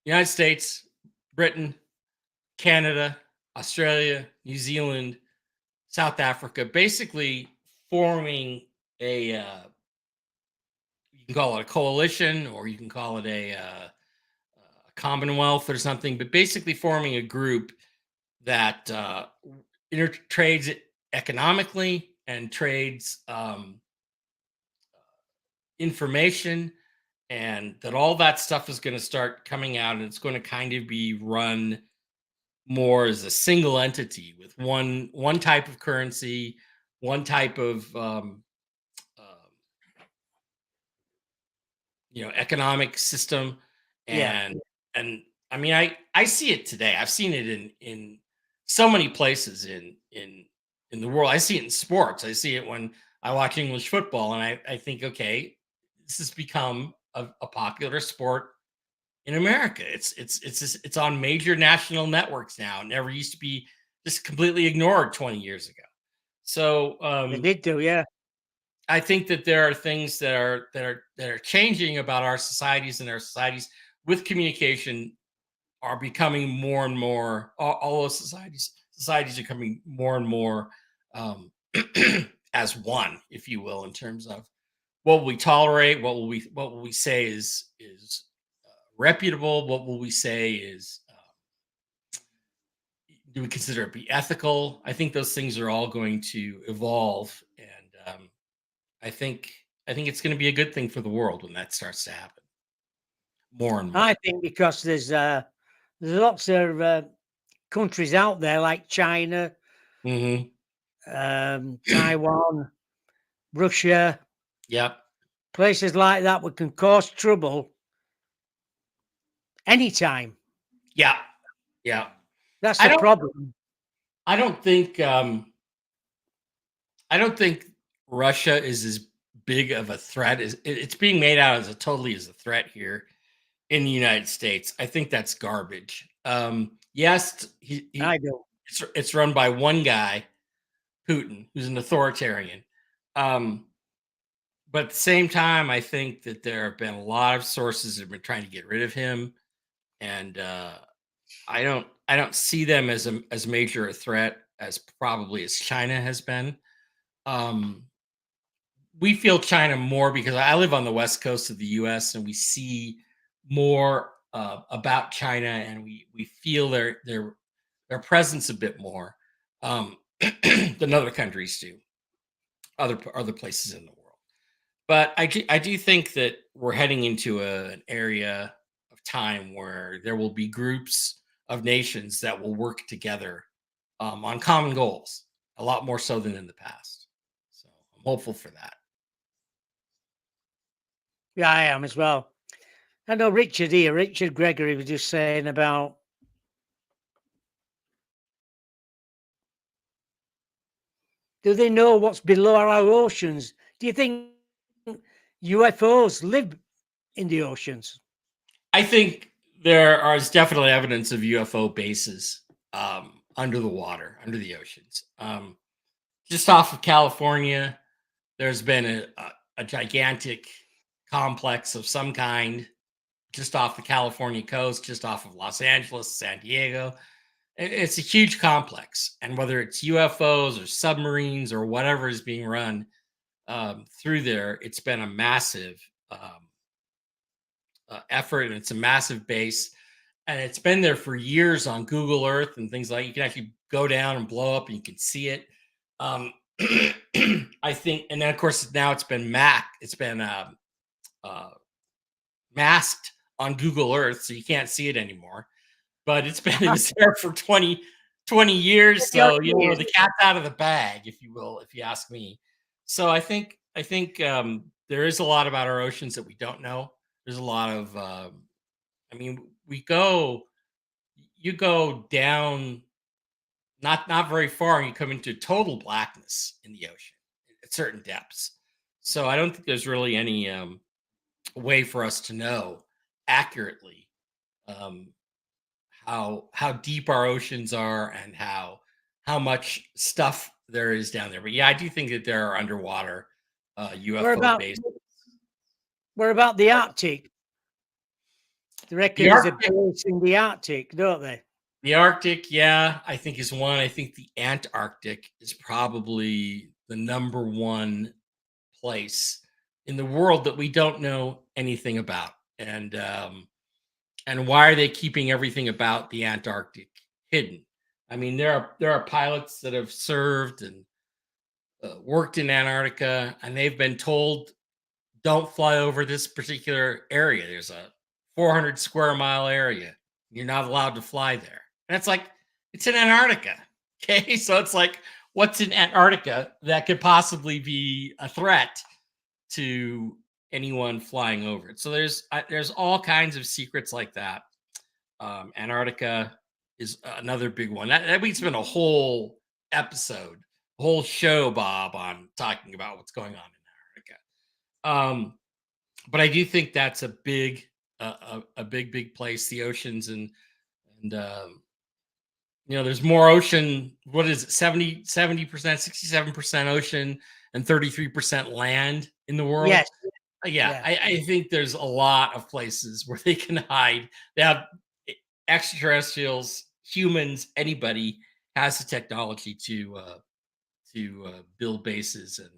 United States, Britain, Canada, Australia, New Zealand, South Africa, basically forming you can call it a coalition or you can call it a commonwealth or something, but basically forming a group that trades economically and trades information, and that all that stuff is going to start coming out, and it's going to kind of be run more as a single entity with one type of currency, one type of uh, economic system. Yeah. And I mean, I see it today. I've seen it in so many places in the world. I see it in sports. I see it when I watch English football, and I think, okay, this has become a popular sport in America. It's on major national networks now. It never used to be, just completely ignored 20 years ago. So They did do, yeah. I think that there are things that are changing about our societies, and our societies with communication are becoming more and more. All those societies are becoming more and more um, as one, if you will, in terms of what will we tolerate, what will we say is reputable, what will we say is do we consider it be ethical. I think those things are all going to evolve, and I think it's going to be a good thing for the world when that starts to happen more and more. I think because there's lots of countries out there like China, Hmm. Taiwan, Russia, Yep. places like that that can cause trouble anytime. Yeah. Yeah. That's I the don't. problem. I don't think. I don't think Russia is as big of a threat as it's being made out as as a threat here in the United States. I think that's garbage. Yes, I do. it's run by one guy, Putin, who's an authoritarian. Um, but at the same time, I think that there have been a lot of sources that have been trying to get rid of him, and I don't see them as major a threat as probably as China has been. Um, we feel China more because I live on the west coast of the U.S. and we see more about China, and we feel their presence a bit more than other countries do, other places in the world. But I do think that we're heading into an area of time where there will be groups of nations that will work together on common goals, a lot more so than in the past. So I'm hopeful for that. Yeah, I am as well. I know Richard here, Richard Gregory was just saying about do they know what's below our oceans? Do you think UFOs live in the oceans? I think there is definitely evidence of UFO bases under the water, under the oceans. Just off of California, there's been a gigantic complex of some kind just off the California coast, just off of Los Angeles, San Diego. It's a huge complex. And whether it's UFOs or submarines or whatever is being run through there, it's been a massive effort, and it's a massive base, and it's been there for years on Google Earth and things like. You can actually go down and blow up, and you can see it. Um, I think, and then of course now it's been uh, masked on Google Earth, so you can't see it anymore. But it was there for 20 years, so the cat's out of the bag, if you will, if you ask me. So I think there is a lot about our oceans that we don't know. There's a lot of I mean, you go down not very far, and you come into total blackness in the ocean at certain depths. So I don't think there's really any way for us to know accurately um, how deep our oceans are and how much stuff there is down there. But yeah, I do think that there are underwater Where UFO about bases. where about the Arctic? They reckon The there's a Arctic base in the Arctic, don't they? The Arctic, yeah, I think is one. I think the Antarctic is probably the number one place in the world that we don't know anything about. And why are they keeping everything about the Antarctic hidden? I mean, there are pilots that have served and worked in Antarctica, and they've been told don't fly over this particular area. There's a 400 square mile area. You're not allowed to fly there. And it's like, it's in Antarctica. Okay. So it's like, what's in Antarctica that could possibly be a threat to anyone flying over it? So there's all kinds of secrets like that. Antarctica is another big one. That we spent a whole episode, a whole show, Bob, on talking about what's going on in Antarctica. But I do think that's a big place. The oceans and there's more ocean. What is it? 70%, 67% ocean and 33% land in the world. Yes. Yeah, Yeah. I think there's a lot of places where they can hide. They have extraterrestrials, humans, anybody has the technology to build bases and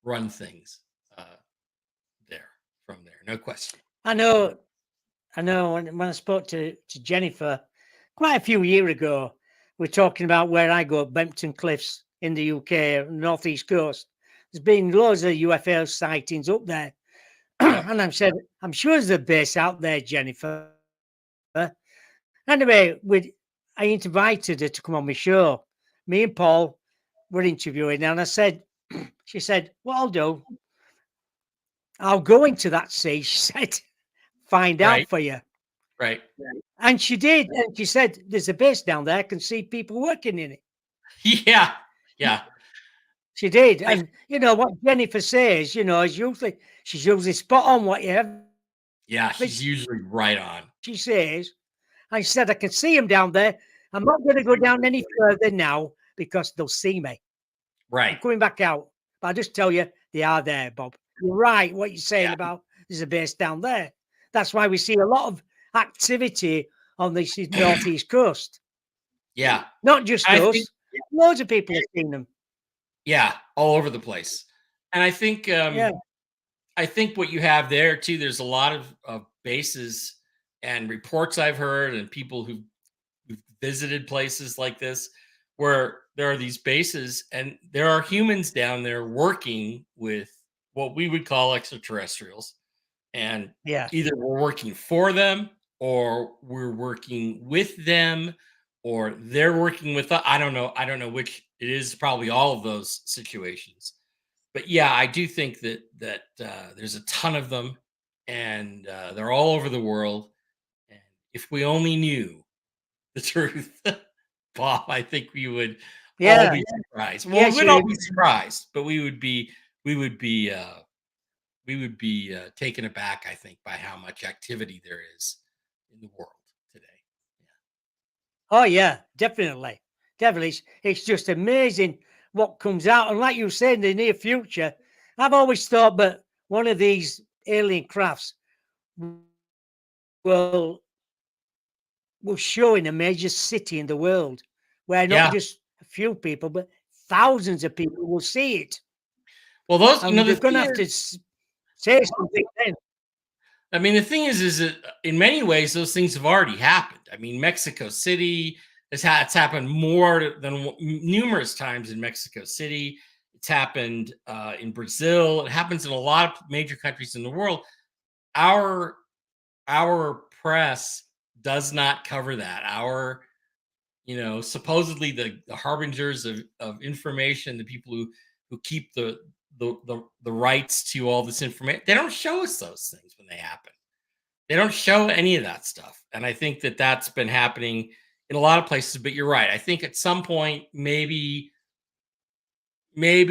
run things there from there. No question. I know. I know. When I spoke to Jennifer quite a few years ago, we're talking about where I go, Bempton Cliffs in the UK, northeast coast. There's been loads of UFO sightings up there, Yep. and I'm sure there's a base out there, Jennifer. Anyway, I invited her to come on my show. Me and Paul were interviewing, and I said, she said, "What I'll do, I'll go into that sea." She said, "Find Right. out for you." Right. And she did. And she said, "There's a base down there. I can see people working in it." Yeah. Yeah. She did. I And you know what Jennifer says, is usually she's usually spot on whatever Yeah, she's usually right on. she says. I said, "I can see them down there. I'm not going to go down any further now because they'll see me. I'm Right. coming back out." But I just tell you, they are there, Bob. You're right. What you're saying Yeah. about there's a base down there. That's why we see a lot of activity on the northeast coast. Yeah. Not just I think us. Loads of people have seen them. Yeah, all over the place. And Yeah. I think what you have there too, there's a lot of bases and reports I've heard and people who've visited places like this where there are these bases and there are humans down there working with what we would call extraterrestrials. And Yeah. either we're working for them or we're working with them or they're working with us. I don't know which it is, probably all of those situations. But yeah, I do think that there's a ton of them and they're all over the world. And if we only knew the truth, Bob, I think we would all Yeah. be surprised. Well, we Yes, would you all be surprised, but we would be taken aback, I think, by how much activity there is in the world today. Oh yeah, definitely. Definitely. It's just amazing what comes out. And like you said, in the near future, I've always thought that one of these alien crafts will will show in a major city in the world where not Yeah. just a few people, but thousands of people will see it. Well, And the they're going thing to have is, to say something then. I mean, the thing is that in many ways those things have already happened. I mean, Mexico City it's happened more than numerous times in Mexico City. It's happened in Brazil. It happens in a lot of major countries in the world. Our our press does not cover that. Supposedly the harbingers of information, the people who keep the rights to all this information, they don't show us those things when they happen. They don't show any of that stuff. And I think that that's been happening in a lot of places, but you're right. I think at some point, maybe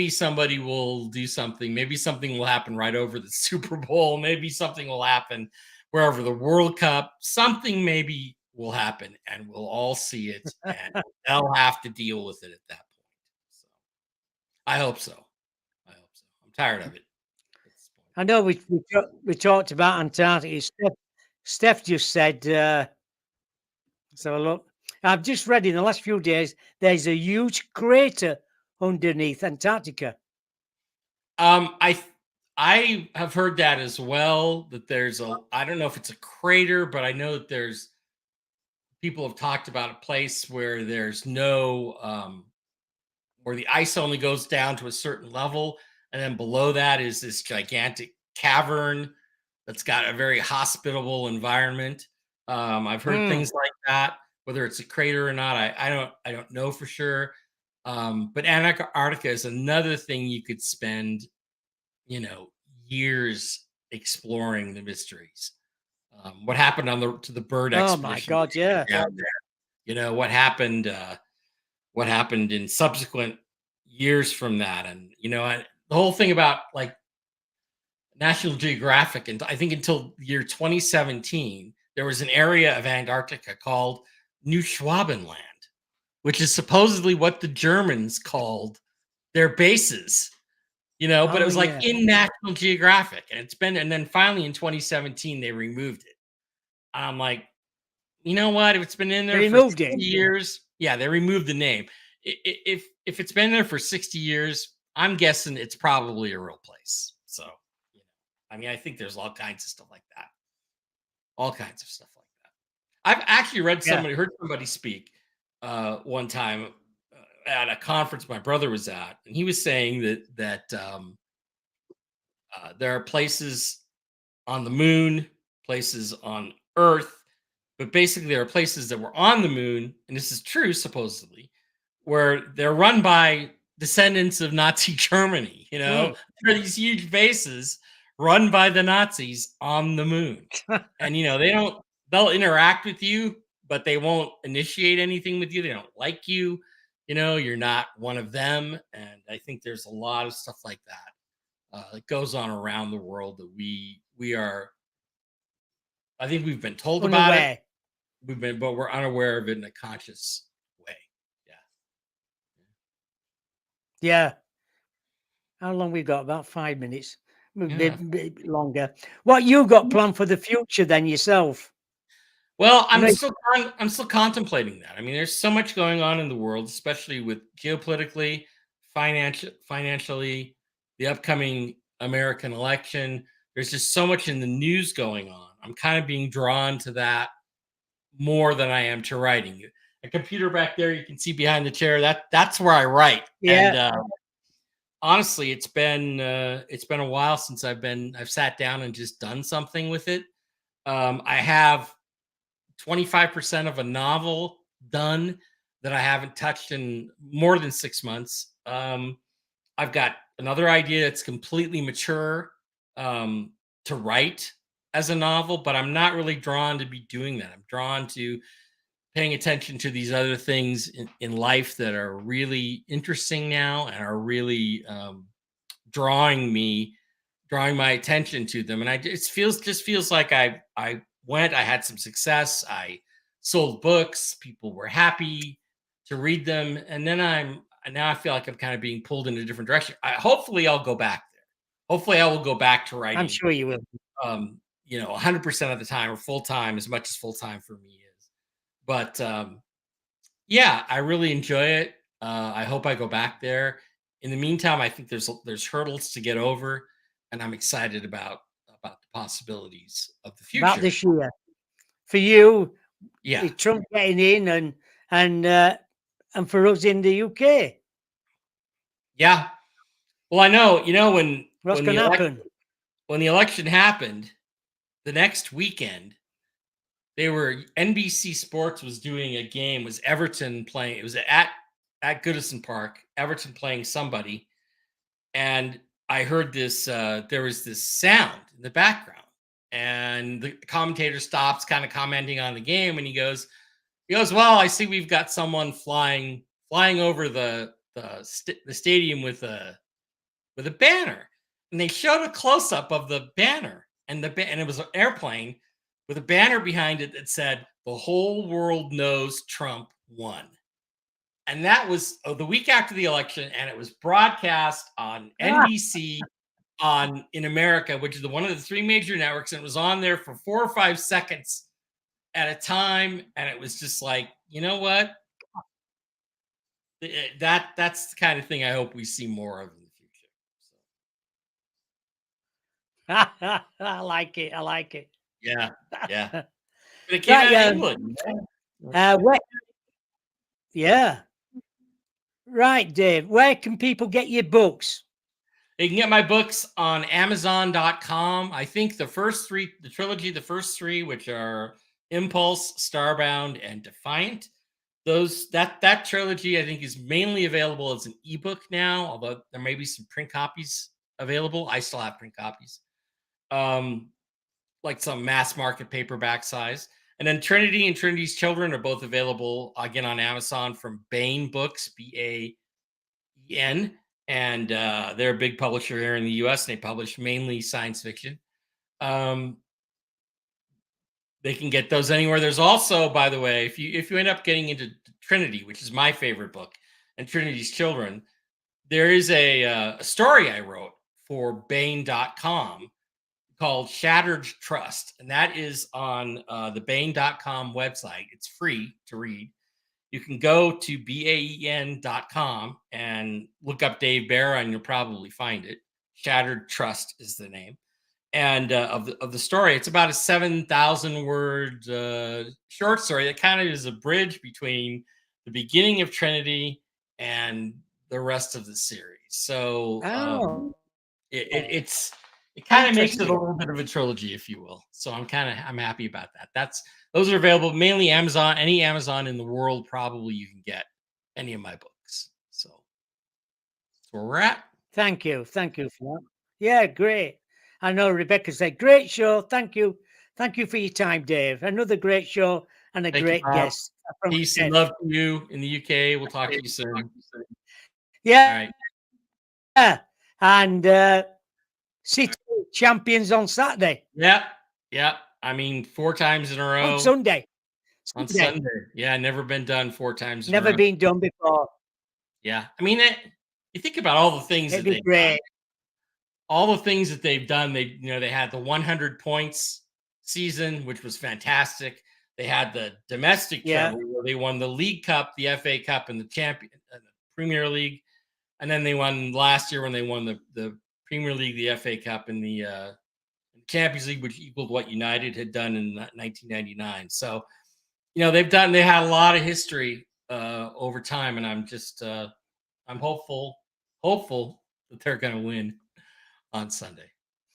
somebody will do something. Maybe something will happen right over the Super Bowl. Maybe something will happen wherever the World Cup, something maybe will happen and we'll all see it and they'll have to deal with it at that point. So I hope so. I hope so. I'm tired of it at this point. I know we talked about Antarctica. Steph just said, so look, I've just read in the last few days, there's a huge crater underneath Antarctica. Um, I th- I have heard that as well. That there's I don't know if it's a crater, but I know that there's people have talked about a place where there's no where the ice only goes down to a certain level, and then below that is this gigantic cavern that's got a very hospitable environment. I've heard Mm. things like that. Whether it's a crater or not, I don't know for sure. But Antarctica is another thing you could spend, you know, years exploring the mysteries. What happened on the to the bird Oh my expedition God, yeah. down there? You know what happened in subsequent years from that, and the whole thing about like National Geographic, and I think until the year 2017, there was an area of Antarctica called New Schwabenland, which is supposedly what the Germans called their bases. But it Oh was like yeah. in National Geographic, and then finally in 2017 they removed it. I'm like, you know what? If it's been in They there for removed 60 it. years, yeah, they removed the name. If it's been there for 60 years, I'm guessing it's probably a real place. So, I mean, I think there's all kinds of stuff like that. All kinds of stuff like that. I've actually Yeah. heard somebody speak one time at a conference my brother was at, and he was saying that there are places on the moon, places on Earth, but basically there are places that were on the moon, and this is true supposedly, where they're run by descendants of Nazi Germany. Mm. There are these huge bases run by the Nazis on the moon, and they'll interact with you, but they won't initiate anything with you. They don't like you. You're not one of them, and I think there's a lot of stuff like that goes on around the world that we are. I think we've been told about it. Unaware. But we're unaware of it in a conscious way. Yeah. Yeah. How long we got? About 5 minutes. Yeah. Bit longer. What you got planned for the future then yourself? Well, You know, I'm still contemplating that. I mean, there's so much going on in the world, especially with geopolitically, financially, the upcoming American election. There's just so much in the news going on. I'm kind of being drawn to that more than I am to writing. A computer back there, you can see behind the chair. That's where I write. And yeah. honestly, it's been a while since I've sat down and just done something with it. I have 25% of a novel done that I haven't touched in more than 6 months. I've got another idea that's completely mature to write as a novel, but I'm not really drawn to be doing that. I'm drawn to paying attention to these other things in life that are really interesting now and are really drawing my attention to them. And it feels like I went, I had some success, I sold books, people were happy to read them, and now I feel like I'm kind of being pulled in a different direction. Hopefully I'll go back there. Hopefully I will go back to I'm writing sure you will. 100% of the time, or full time, as much as full time for me is. But yeah, I really enjoy it. I hope I go back there. In the meantime, I think there's hurdles to get over, and I'm excited about the possibilities of the About future. this year. For you, Yeah, with Trump getting in and for us in the UK. yeah. Well, I know. When What's gonna happen? the election happened, the next weekend NBC Sports was doing a game. Was Everton playing? It was at Goodison Park. Everton playing somebody, and I heard this. There was this sound in the background, and the commentator stops, kind of commenting on the game, and he goes, "Well, I see we've got someone flying over the stadium with a banner," and they showed a close up of the banner, and and it was an airplane with a banner behind it that said, "The whole world knows Trump won." And that was the week after the election, and it was broadcast on Ah, NBC in America, which is one of the three major networks, and it was on there for 4 or 5 seconds at a time, and it was just like, you know what? That's the kind of thing I hope we see more of in the future. I like it. I like it. Yeah, yeah. But it came Right, out of yeah. England. Where, yeah. Right, Dave. Where can people get your books? You can get my books on Amazon.com. I think the first three, the trilogy, the first three, which are Impulse, Starbound, and Defiant. That trilogy, I think, is mainly available as an ebook now, although there may be some print copies available. I still have print copies, like some mass market paperback size. And then Trinity and Trinity's Children are both available again on Amazon from Baen Books, BAEN, and they're a big publisher here in the U.S. And they publish mainly science fiction. They can get those anywhere. There's also, by the way, if you end up getting into Trinity, which is my favorite book, and Trinity's Children, there is a story I wrote for Baen.com called Shattered Trust, and that is on the Baen.com website. It's free to read. You can go to BAEN.com and look up Dave Barra, and you'll probably find it. Shattered Trust is the name. And of the story, it's about a 7,000 word short story that kind of is a bridge between the beginning of Trinity and the rest of the series. So it kind of makes it a little bit of a trilogy, if you will. So I'm happy about that. Those are available mainly Amazon. Any Amazon in the world, probably you can get any of my books. So that's where we're at. Thank you for that. Yeah, great. I know Rebecca said, great show. Thank you. Thank you for your time, Dave. Another great show and a great guest. Peace and love to you in the UK. We'll talk to you soon. Yeah. All right. And City champions on Saturday. Yeah. I mean, 4 times in a row. On Sunday. On Sunday. Yeah, never been done 4 times in a row. Never been done before. Yeah. I mean, you think about all the things that they've done. All the things that they've done. They had the 100 points season, which was fantastic. They had the domestic treble where they won the League Cup, the FA Cup, and the Premier League. And then they won last year when they won the Premier League, the FA Cup, and the Champions League, which equaled what United had done in 1999. So, they had a lot of history over time, and I'm just I'm hopeful that they're going to win on Sunday.